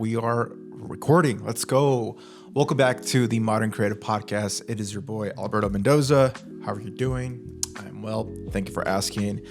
We are recording. Let's go. Welcome back to the Modern Creative Podcast. It is your boy, Alberto Mendoza. How are you doing? I'm well. Thank you for asking.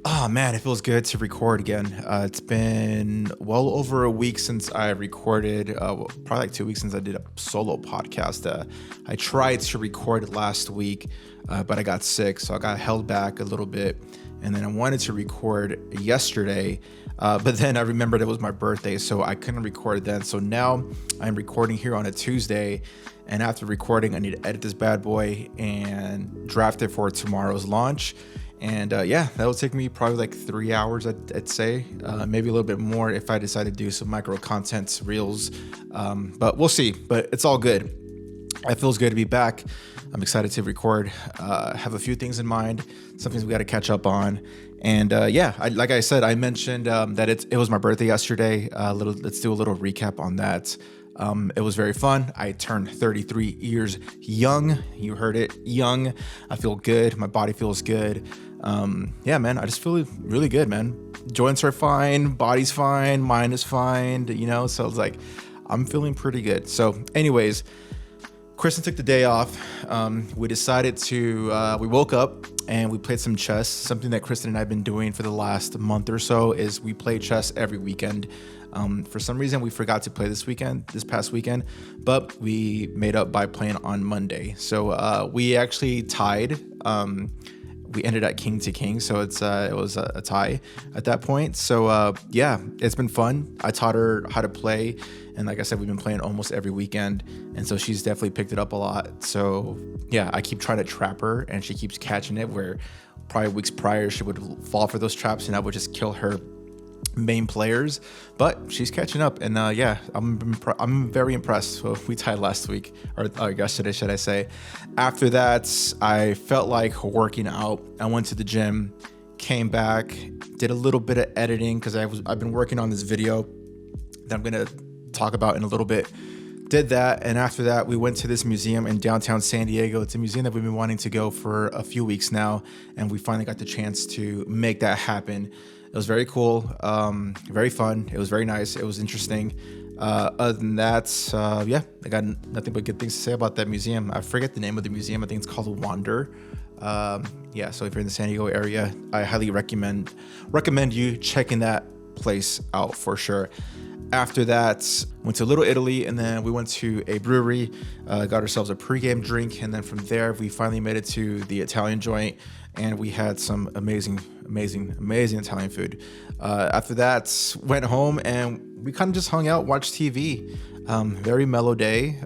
Oh man, it feels good to record again. It's been well over a week since I recorded, probably like 2 weeks since I did a solo podcast. I tried to record last week, but I got sick, so I got held back a little bit. And then I wanted to record yesterday, but then I remembered it was my birthday, so I couldn't record then. So now I'm recording here on a Tuesday, and after recording, I need to edit this bad boy and draft it for tomorrow's launch. And yeah, that'll take me probably like 3 hours, I'd say, maybe a little bit more if I decide to do some micro content reels, but we'll see. But it's all good. It feels good to be back. I'm excited to record. Have a few things in mind, some things we got to catch up on. And yeah, like I said, I mentioned that it was my birthday yesterday. Let's do a little recap on that. It was very fun. I turned 33 years young. You heard it, young. I feel good. My body feels good. Yeah, man, I just feel really good, man. Joints are fine. Body's fine. Mind is fine. So it's like, I'm feeling pretty good. So anyways, Kristen took the day off. We decided we woke up and we played some chess. Something that Kristen and I have been doing for the last month or so is we play chess every weekend. For some reason, we forgot to play this past weekend, but we made up by playing on Monday. So we actually tied. We ended at king to king, so it was a tie at that point. So yeah, it's been fun. I taught her how to play, and like I said, we've been playing almost every weekend, and so she's definitely picked it up a lot. So yeah, I keep trying to trap her, and she keeps catching it, where probably weeks prior she would fall for those traps, and I would just kill her main players, but she's catching up. And yeah, I'm very impressed. So we tied last week, or yesterday, should I say. After that, I felt like working out. I went to the gym, came back, did a little bit of editing because I've been working on this video that I'm gonna talk about in a little bit. Did that, and after that, we went to this museum in downtown San Diego. It's a museum that we've been wanting to go for a few weeks now, and we finally got the chance to make that happen. It was very cool, very fun. It was very nice. It was interesting. Other than that, yeah, I got nothing but good things to say about that museum. I forget the name of the museum. I think it's called Wander. Yeah, so if you're in the San Diego area, I highly recommend you checking that place out for sure. After that, went to Little Italy, and then we went to a brewery, got ourselves a pregame drink, and then from there, we finally made it to the Italian joint, and we had some amazing Italian food. After that, went home, and we kind of just hung out, watched TV. Very mellow day,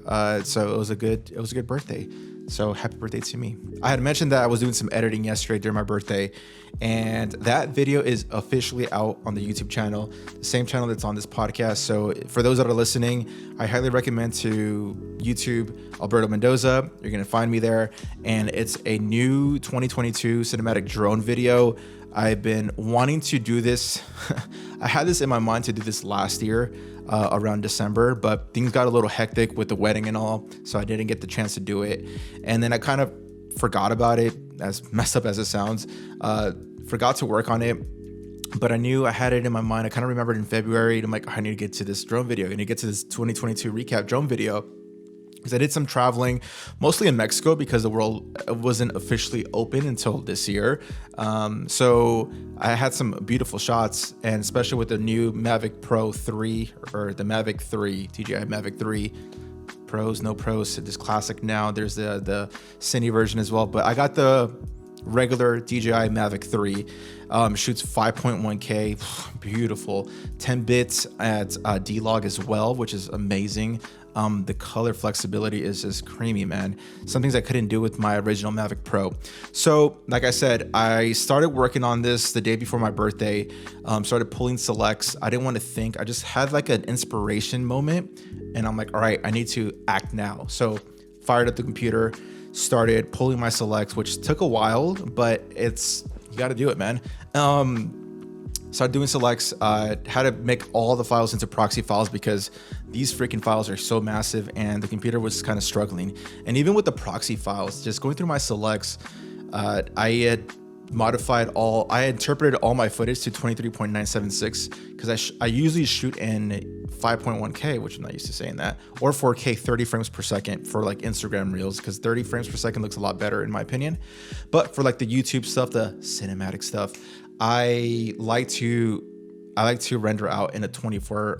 so it was a good birthday. So happy birthday to me. I had mentioned that I was doing some editing yesterday during my birthday, and that video is officially out on the YouTube channel, the same channel that's on this podcast. So for those that are listening, I highly recommend to YouTube Alberto Mendoza. You're gonna find me there, and it's a new 2022 cinematic drone video. I've been wanting to do this. I had this in my mind to do this last year around December, but things got a little hectic with the wedding and all, so I didn't get the chance to do it. And then I kind of forgot about it, as messed up as it sounds. Forgot to work on it, but I knew I had it in my mind. I kind of remembered in February, and I'm like, I need to get to this drone video. I need to get to this 2022 recap drone video. Because I did some traveling, mostly in Mexico, because the world wasn't officially open until this year. So I had some beautiful shots, and especially with the new Mavic Pro 3, or the Mavic 3, DJI Mavic 3. Pros, no pros, this classic now. There's the Cine version as well, but I got the regular DJI Mavic 3. Shoots 5.1K, beautiful. 10 bits at D-Log as well, which is amazing. The color flexibility is just creamy, man. Some things I couldn't do with my original Mavic Pro. So, like I said, I started working on this the day before my birthday, started pulling selects. I didn't want to think. I just had like an inspiration moment, and I'm like, all right, I need to act now. So, fired up the computer, started pulling my selects, which took a while, but you got to do it, man. Started doing selects, had to make all the files into proxy files because these freaking files are so massive, and the computer was kind of struggling. And even with the proxy files, just going through my selects, I had I interpreted all my footage to 23.976 because I usually shoot in 5.1K, which I'm not used to saying that, or 4K 30 frames per second for like Instagram reels, because 30 frames per second looks a lot better in my opinion. But for like the YouTube stuff, the cinematic stuff, I like to render out in a 24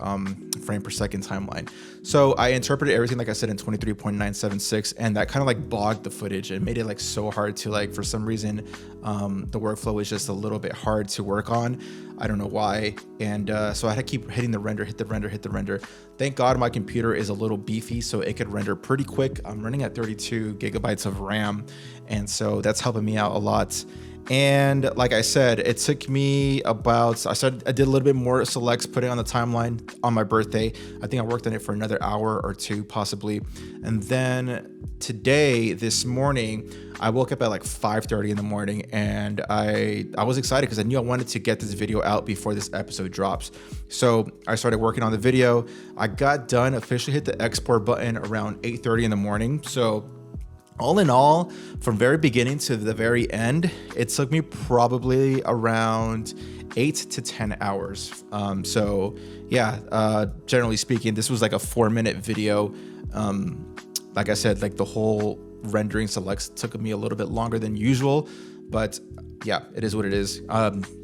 frame per second timeline. So I interpreted everything, like I said, in 23.976, and that kind of like bogged the footage. It made it like so hard to like, for some reason, the workflow was just a little bit hard to work on. I don't know why. And so I had to keep hitting the render, hit the render. Thank God my computer is a little beefy, so it could render pretty quick. I'm running at 32 gigabytes of RAM, and so that's helping me out a lot. And like I said, it took me I did a little bit more selects, putting on the timeline on my birthday. I think I worked on it for another hour or two possibly. And then this morning, I woke up at like 5:30 in the morning, and I was excited because I knew I wanted to get this video out before this episode drops. So I started working on the video. I got done, officially hit the export button around 8:30 in the morning. So all in all, from very beginning to the very end, it took me probably around 8 to 10 hours. Generally speaking, this was like a 4-minute video. Like I said, like the whole rendering selects took me a little bit longer than usual, but yeah, it is what it is.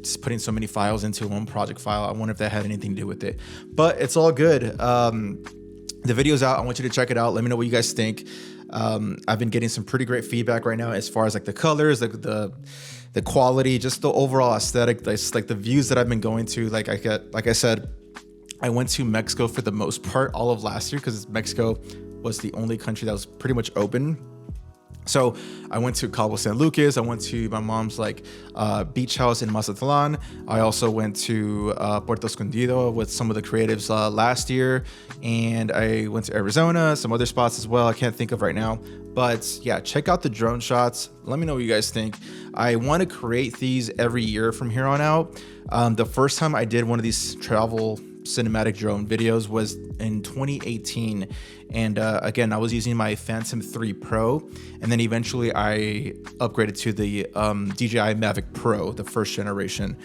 Just putting so many files into one project file. I wonder if that had anything to do with it, but it's all good. The video's out. I want you to check it out. Let me know what you guys think. I've been getting some pretty great feedback right now as far as like the colors, the quality, just the overall aesthetic, like the views that I've been going to. Like I said, I went to Mexico for the most part all of last year because Mexico was the only country that was pretty much open. So I went to Cabo San Lucas. I went to my mom's beach house in Mazatlan. I also went to Puerto Escondido with some of the creatives last year. And I went to Arizona, some other spots as well. I can't think of right now. But yeah, check out the drone shots. Let me know what you guys think. I want to create these every year from here on out. The first time I did one of these travel cinematic drone videos was in 2018, and again, I was using my Phantom 3 Pro, and then eventually I upgraded to the DJI Mavic Pro, the first generation.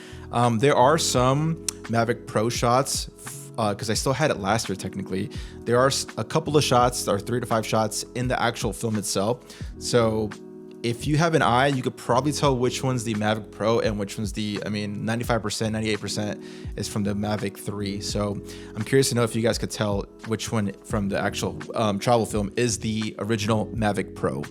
There are some Mavic Pro shots because I still had it last year technically. There are a couple of shots, or 3 to 5 shots in the actual film itself. So if you have an eye, you could probably tell which one's the Mavic Pro and which one's 95%, 98% is from the Mavic 3. So I'm curious to know if you guys could tell which one from the actual travel film is the original Mavic Pro.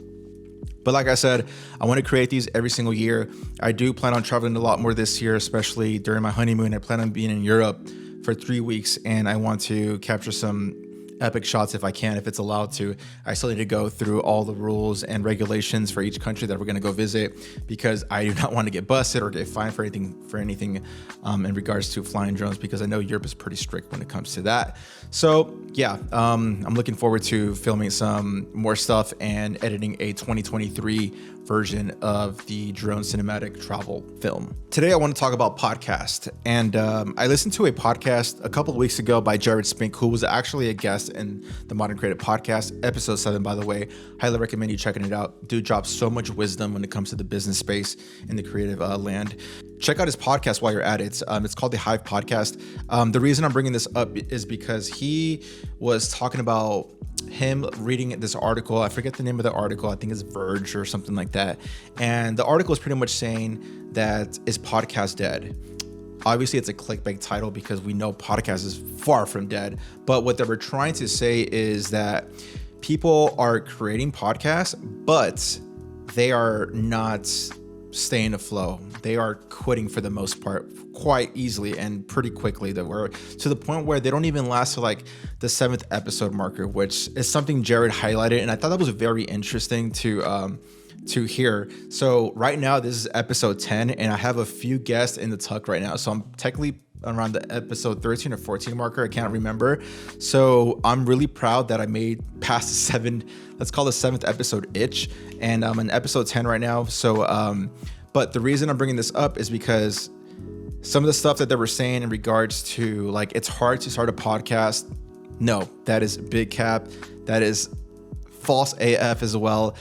But like I said, I want to create these every single year. I do plan on traveling a lot more this year, especially during my honeymoon. I plan on being in Europe for 3 weeks, and I want to capture some epic shots if I can, if it's allowed to. I still need to go through all the rules and regulations for each country that we're going to go visit, because I do not want to get busted or get fined for anything in regards to flying drones, because I know Europe is pretty strict when it comes to that. So yeah, I'm looking forward to filming some more stuff and editing a 2023 version of the drone cinematic travel film. Today I want to talk about podcast, and I listened to a podcast a couple of weeks ago by Jared Spink, who was actually a guest in the Modern Creative Podcast, episode 7, by the way. Highly recommend you checking it out. Dude drops so much wisdom when it comes to the business space in the creative land. Check out his podcast while you're at it. It's called the Hive Podcast. The reason I'm bringing this up is because he was talking about him reading this article. I forget the name of the article. I think it's Verge or something like that. And the article is pretty much saying that, is podcast dead? Obviously, it's a clickbait title because we know podcast is far from dead. But what they were trying to say is that people are creating podcasts, but they are not staying afloat. They are quitting for the most part quite easily and pretty quickly, that we're to the point where they don't even last to like the 7th episode marker, which is something Jared highlighted, and I thought that was very interesting to hear. So right now this is episode 10, and I have a few guests in the tuck right now, so I'm technically around the episode 13 or 14 marker. I can't remember. So I'm really proud that I made past the 7th episode itch, and I'm in episode 10 right now. So but the reason I'm bringing this up is because some of the stuff that they were saying in regards to like, it's hard to start a podcast. No, that is big cap. That is false AF as well.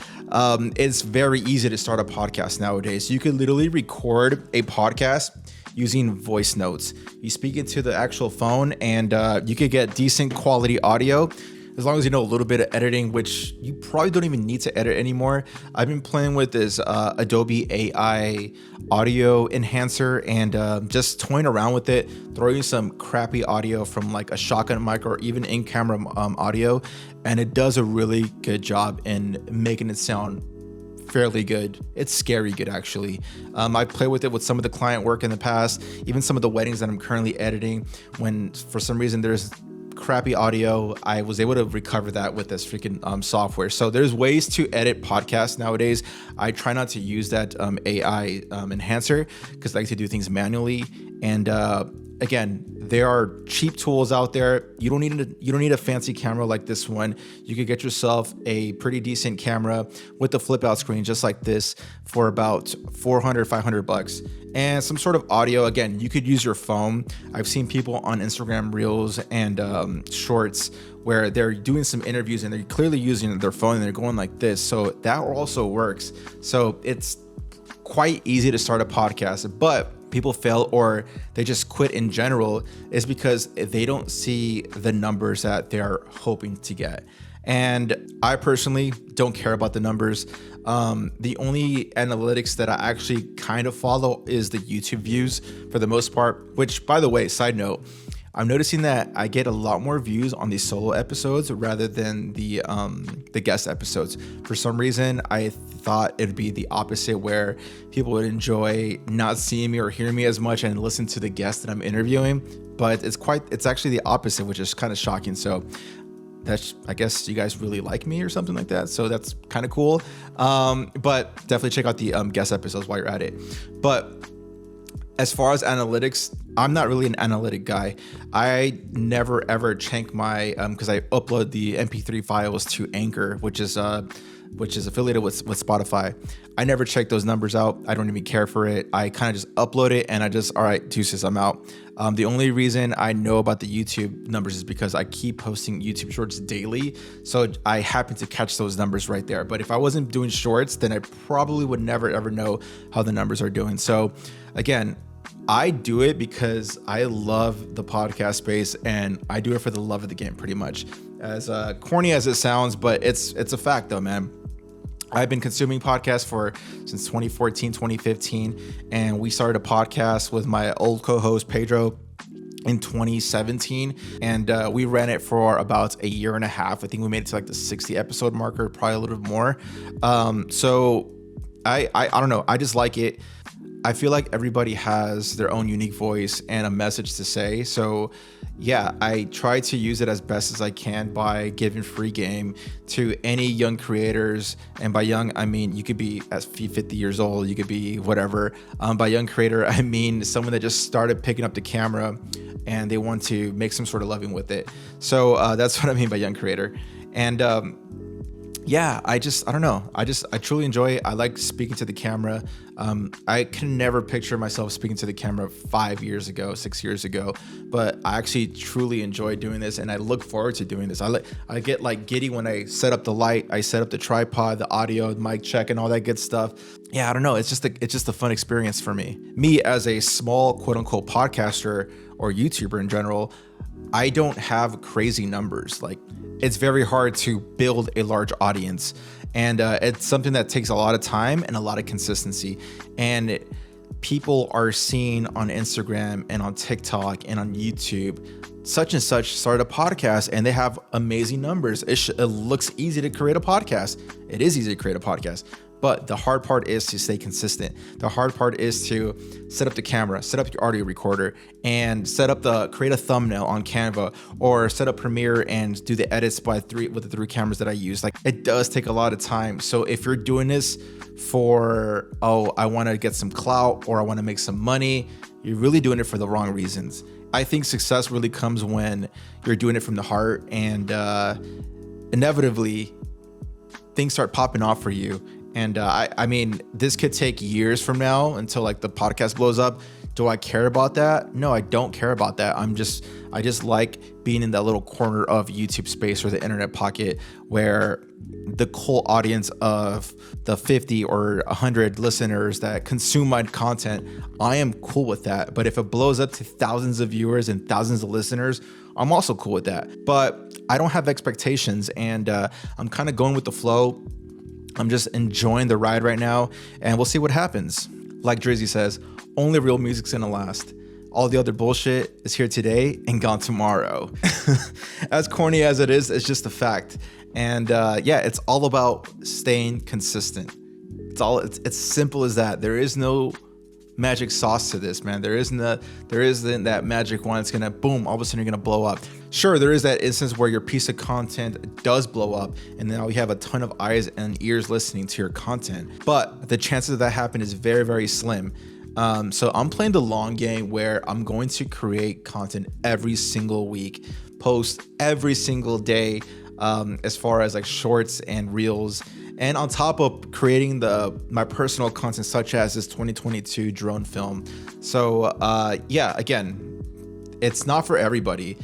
It's very easy to start a podcast nowadays. You could literally record a podcast using voice notes. You speak into the actual phone and you could get decent quality audio as long as you know a little bit of editing, which you probably don't even need to edit anymore. I've been playing with this Adobe AI audio enhancer and just toying around with it, throwing some crappy audio from like a shotgun mic or even in-camera audio, and it does a really good job in making it sound fairly good. It's scary good, actually. I played with it with some of the client work in the past, even some of the weddings that I'm currently editing. When for some reason there's crappy audio, I was able to recover that with this freaking software. So there's ways to edit podcasts nowadays. I try not to use that AI enhancer because I like to do things manually. And again, there are cheap tools out there. You don't need a fancy camera like this one. You could get yourself a pretty decent camera with the flip out screen just like this for about $400-$500 and some sort of audio. Again, you could use your phone. I've seen people on Instagram Reels and Shorts where they're doing some interviews and they're clearly using their phone and they're going like this. So that also works. So it's quite easy to start a podcast, but people fail or they just quit in general is because they don't see the numbers that they're hoping to get. And I personally don't care about the numbers. The only analytics that I actually kind of follow is the YouTube views for the most part, which, by the way, side note, I'm noticing that I get a lot more views on the solo episodes rather than the guest episodes. For some reason, I thought it'd be the opposite, where people would enjoy not seeing me or hearing me as much and listen to the guest that I'm interviewing. But it's actually the opposite, which is kind of shocking. So I guess you guys really like me or something like that. So that's kind of cool. But definitely check out the guest episodes while you're at it. But as far as analytics, I'm not really an analytic guy. I never ever check my because I upload the MP3 files to Anchor, which is affiliated with Spotify. I never check those numbers out. I don't even care for it. I kind of just upload it and I just, all right, deuces, I'm out. The only reason I know about the YouTube numbers is because I keep posting YouTube shorts daily. So I happen to catch those numbers right there. But if I wasn't doing shorts, then I probably would never ever know how the numbers are doing. So again, I do it because I love the podcast space and I do it for the love of the game, pretty much. As corny as it sounds, but it's a fact though, man. I've been consuming podcasts since 2014, 2015, and we started a podcast with my old co-host Pedro in 2017, and we ran it for about a year and a half. I think we made it to like the 60 episode marker, probably a little bit more. So I don't know. I just like it. I feel like everybody has their own unique voice and a message to say. So yeah, I try to use it as best as I can by giving free game to any young creators. And by young, I mean, you could be at 50 years old, you could be whatever. By young creator, I mean someone that just started picking up the camera and they want to make some sort of living with it. So that's what I mean by young creator. And yeah, I don't know. I truly enjoy it. I like speaking to the camera. I can never picture myself speaking to the camera 5 years ago, 6 years ago, but I actually truly enjoy doing this and I look forward to doing this. I get like giddy when I set up the light, I set up the tripod, the audio, the mic check and all that good stuff. Yeah, I don't know. It's just a fun experience for me. Me as a small quote unquote podcaster or YouTuber in general, I don't have crazy numbers. Like, it's very hard to build a large audience, and it's something that takes a lot of time and a lot of consistency. And people are seeing on Instagram and on TikTok and on YouTube, such and such started a podcast and they have amazing numbers. It looks easy to create a podcast. It is easy to create a podcast. But the hard part is to stay consistent. The hard part is to set up the camera, set up your audio recorder, and create a thumbnail on Canva, or set up Premiere and do the edits with the 3 cameras that I use. Like, it does take a lot of time. So if you're doing this for, I want to get some clout or I want to make some money, you're really doing it for the wrong reasons. I think success really comes when you're doing it from the heart, and inevitably things start popping off for you. And I mean, this could take years from now until like the podcast blows up, Do I care about that? No, I don't care about that. I just like being in that little corner of YouTube space or the internet pocket where the whole audience of the 50 or 100 listeners that consume my content, I am cool with that. But if it blows up to thousands of viewers and thousands of listeners, I'm also cool with that. But I don't have expectations, and I'm kind of going with the flow. I'm just enjoying the ride right now, and we'll see what happens. Like Drizzy says, only real music's gonna last. All the other bullshit is here today and gone tomorrow. As corny as it is, it's just a fact. And yeah, it's all about staying consistent. It's simple as that. There is no magic sauce to this, man. There isn't that magic one that's gonna boom, all of a sudden you're gonna blow up. Sure, there is that instance where your piece of content does blow up and now you have a ton of eyes and ears listening to your content, but the chances of that happen is very, very slim. So I'm playing the long game where I'm going to create content every single week, post every single day, as far as like shorts and reels, and on top of creating my personal content such as this 2022 drone film. So yeah, again, it's not for everybody.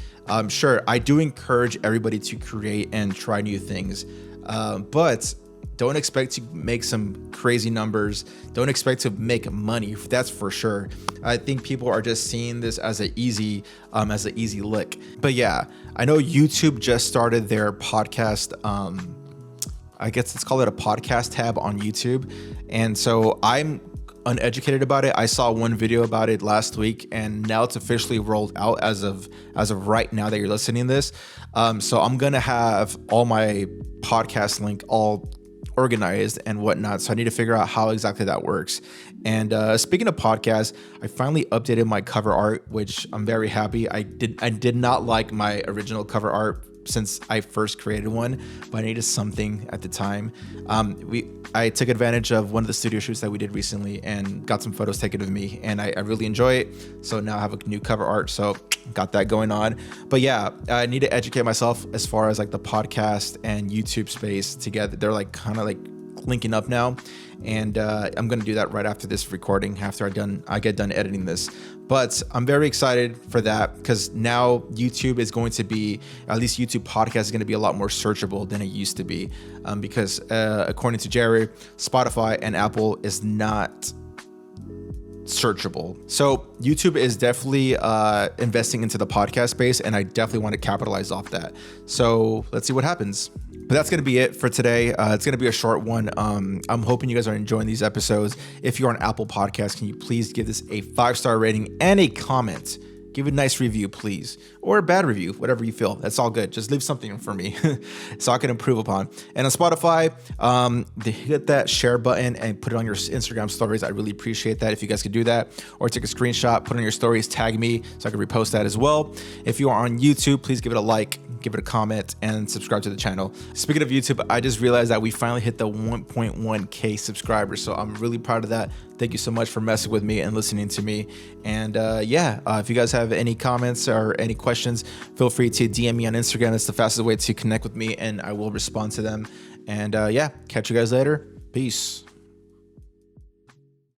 Sure, I do encourage everybody to create and try new things, but don't expect to make some crazy numbers. Don't expect to make money. That's for sure. I think people are just seeing this as an easy lick. But yeah, I know YouTube just started their podcast. I guess let's call it a podcast tab on YouTube. And so I'm uneducated about it. I saw one video about it last week, and now it's officially rolled out as of right now that you're listening to this. So I'm gonna have all my podcast link all organized and whatnot. So I need to figure out how exactly that works. And speaking of podcasts, I finally updated my cover art, which I'm very happy. I did not like my original cover art since I first created one, but I needed something at the time. I took advantage of one of the studio shoots that we did recently and got some photos taken of me, and I really enjoy it. So now I have a new cover art, so got that going on. But yeah, I need to educate myself as far as like the podcast and YouTube space together. They're like kind of like linking up now, and I'm gonna do that right after this recording, after I get done editing this. But I'm very excited for that because now YouTube is going to be, at least YouTube podcast is going to be a lot more searchable than it used to be, because according to Jerry, Spotify and Apple is not searchable. So YouTube is definitely investing into the podcast space, and I definitely want to capitalize off that. So let's see what happens. But that's going to be it for today. It's going to be a short one. I'm hoping you guys are enjoying these episodes. If you're on Apple Podcasts, can you please give this a 5-star rating and a comment? Give a nice review, please, or a bad review, whatever you feel. That's all good. Just leave something for me so I can improve upon. And on Spotify, hit that share button and put it on your Instagram stories. I really appreciate that if you guys could do that, or take a screenshot, put it on your stories, tag me so I can repost that as well. If you are on YouTube, please give it a like, give it a comment, and subscribe to the channel. Speaking of YouTube, I just realized that we finally hit the 1.1K subscribers, so I'm really proud of that. Thank you so much for messing with me and listening to me. And yeah, if you guys have any comments or any questions, feel free to DM me on Instagram. That's the fastest way to connect with me, and I will respond to them. And yeah, catch you guys later. Peace.